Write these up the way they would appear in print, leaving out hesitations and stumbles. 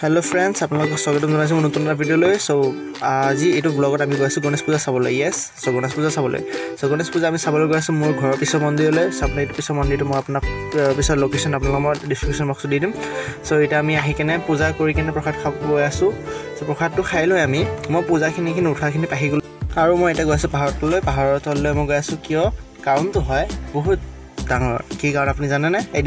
hello friends आपलोगों स्वागतम जनाइছো নতুন এটা ভিডিওলৈ সো আজি এটো ব্লগত আমি গৈছো গণেশ পূজা চাবলৈ ইয়েস সো গণেশ পূজা চাবলৈ সো গণেশ পূজা আমি চাবলৈ গৈছো মোৰ ঘৰৰ পিছৰ মন্দিৰলৈ সামনে এটো পিছৰ মন্দিৰটো মই আপোনাক পিছৰ লোকেশন আপোনাক মই ডেসক্ৰিপচন বক্সত দি দিম সো এটা আমি আহি কেনে পূজা কৰি কেনে প্ৰসাদ খাব গৈ আছো সো প্ৰসাদটো খাই লৈ আমি মই পূজাখিনি উঠাখিনি পাহি গলো আৰু মই এটা গৈছো পাহাৰৰ তললৈ মই গৈ আছো কিয় কাৰণটো হয় বহুত ডাঙৰ কি কাৰণ আপুনি জানে না এই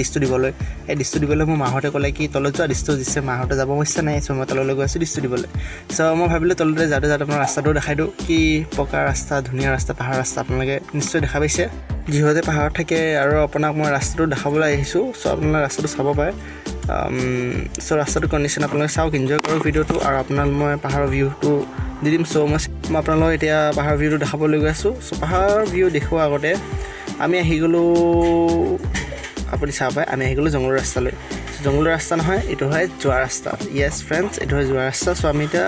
ডিষ্টু দিবলৈ মই মাহতে ক'লে কি তলত যোৱা ডিষ্টু দিছে মাহতে যাব ইচ্ছা নাই সো মই তললৈ গৈ আছো ডিষ্টু দিবলৈ সো মই ভাবিলো তলতে যাতে আপোনাৰ ৰাস্তাটো দেখাই দিও কি পকা ৰাস্তা ধুনীয়া ৰাস্তা পাহাৰ ৰাস্তা আপোনালোকে নিশ্চয় দেখা পাইছে যিহতে পাহাৰত থাকে আৰু আপোনাক মই ৰাস্তাটো দেখাবলৈ আহিছো সো আপোনালোকে ৰাস্তাটো চাব পাৰে সো ৰাস্তাটো কণ্ডিশ্যন আপোনালোকে চাওক এনজয় কৰক ভিডিওটো আৰু আপোনাক মই পাহাৰৰ ভিউটো দি দিম সো মই আপোনালোকক এতিয়া পাহাৰৰ ভিউটো দেখাবলৈ গৈ আছো সো পাহাৰৰ ভিউ দেখুৱা আগতে আমি আহি গলো আপুনি চাব পায় আমি আহি গলো জংগলৰ ৰাস্তা নহয় এটো হয় যোৱা ৰাস্তা ইয়েস ফ্ৰেন্ডস এটো হয় যোৱা ৰাস্তা সো আমি এটা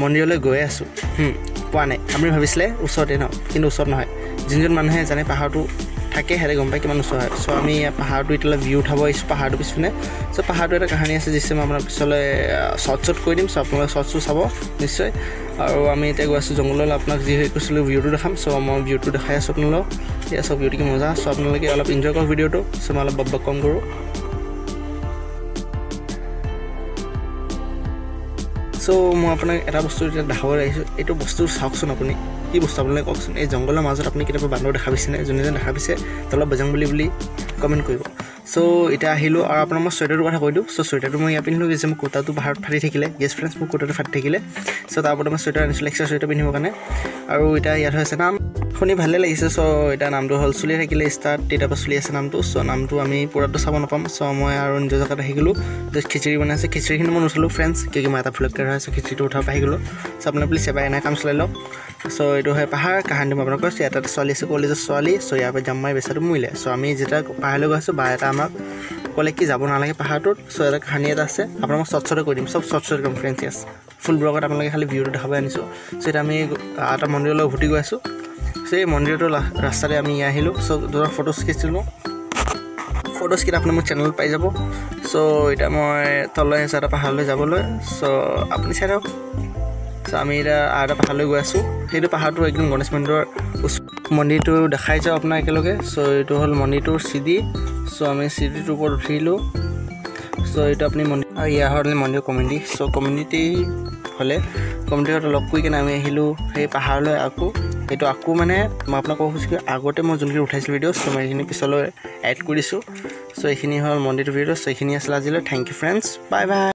মন্দিৰলৈ গৈ আছো পোৱা নাই আমি ভাবিছিলে ওচৰতে ন কিন্তু ওচৰত নহয় যিজন মানুহে জানে পাহাৰটো থাকে হেৰে গম পায় কিমান ওচৰ হয় সো আমি পাহাৰটো ইতলা ভিউ উঠাব আহিছো পাহাৰটো পিছনে সো পাহাৰটো এটা কাহিনী আছে যিছে মই আপোনাক পিছলৈ শৰ্ট কৈ দিম সো আপোনালোকে শৰ্টটো চাব নিশ্চয় আৰু আমি এতিয়া গৈ আছো জংগললৈ আপোনাক যি কৈছিলো ভিউটো দেখাম সো মই ভিউটো দেখাই আছো আপোনালোকক ইয়া সব ভিউটো কি মজা সো আপোনালোকে অলপ এনজয় কৰক ভিডিওটো সো মই অলপ বক কম কৰো সো মই আপোনাক এটা বস্তু এটা দেখাবলৈ আহিছো এইটো বস্তু চাওকচোন আপুনি কি বস্তু আপোনালোকে কওকচোন এই জংগলৰ মাজত আপুনি কেতিয়াবা বান্দৰ দেখা পাইছেনে যোনে দেখা পাইছে তলত বজাং বুলি কমেন্ট কৰিব সো এটা আহিলো আৰু আপোনাক মই সোয়েটাৰটোৰ কথা কৈ দিও সো সোয়েটাৰটো মই ইয়া পিন্ধিলো যে মই কোটাটো পাহাৰত ফাটি থাকিলে ইয়েস ফ্ৰেন্ডস মই কোটাটো ফাটি থাকিলে সো তাৰ ওপৰত মই সোয়েটাৰ আনিছিলো এক্সট্ৰা সোয়েটাৰ পিন্ধিবৰ কাৰণে আৰু এটা ইয়াত হৈছে নাম শুনি ভালে লাগিছে সো এটা নামটো হল চলি থাকিলে ষ্টাৰ্ট তেটা চলি আছে নামটো সো নামটো আমি পুৰাটো চাব নাপাম সো মই আৰু নিজৰ জেগাত আহি গলো যে খিচৰি বনাইছে খিচৰিখিনি মই নুঠালো ফ্ৰেন্ডস কি মই এটা ফ্লগ কৰা আছে খিচৰিটো উঠাব আহি গলো সো আপোনালোকে প্লিজ এবাৰ এনে কাম চলাই লওক সো এইটো হয় পাহাৰ কাহিনী মই আপোনাক কৈছো এটা ছোৱালী আছে কলেজৰ ছোৱালী সো ইয়াৰ পৰা জাম্মাই বেচাটো মুইলে সো আমি যেটা পাহাৰলৈ গৈছো বা এটা আমাক ক'লে কি যাব নালাগে পাহাৰটোত সো এটা কাহিনী এটা আছে আপোনাক শৰ্টছতে কৈ দিম সব শৰ্টছতে কম ফ্ৰেন্ডস ইয়েস ফুল ব্লগত আপোনালোকে খালি ভিউটো দেখাব আনিছো সো এটা আমি এটা মন্দিৰলৈ উভতি গৈ আছো সো এই মন্দিৰটো ৰাস্তাৰে আমি আহিলো সো দুটা ফটোজ খিচিলো ফটোজ কিটা আপুনি মোৰ চেনেলত পাই যাব সো এটা মই তললৈ আছে এটা পাহাৰলৈ যাবলৈ সো আপুনি চাই থাকক সো আমি এটা পাহাৰলৈ গৈ আছো সেইটো পাহাৰটো একদম গণেশ মন্দিৰটো দেখাই যাওঁ আপোনাক একেলগে সো এইটো হ'ল মন্দিৰটোৰ চিডি সো আমি চিডিটোৰ ওপৰত উঠিলো সো এইটো আপুনি মন্দিৰ ইয়াৰ হ'ল মন্দিৰ কমিউনিটি সো কমিউনিটি হ'লে কমিউনিটিত লগ কৰি কিনে আমি আহিলো সেই পাহাৰলৈ আকৌ মানে মই আপোনাক ক'ব খুজিছোঁ আগতে মই যোনখিনি উঠাইছিলোঁ ভিডিঅ' সো মই এইখিনি পিছলৈ এড কৰিছোঁ সো এইখিনি হ'ল মন্দিৰটোৰ ভিডিঅ' সো এইখিনি আছিল আজিলৈ thank you friends bye by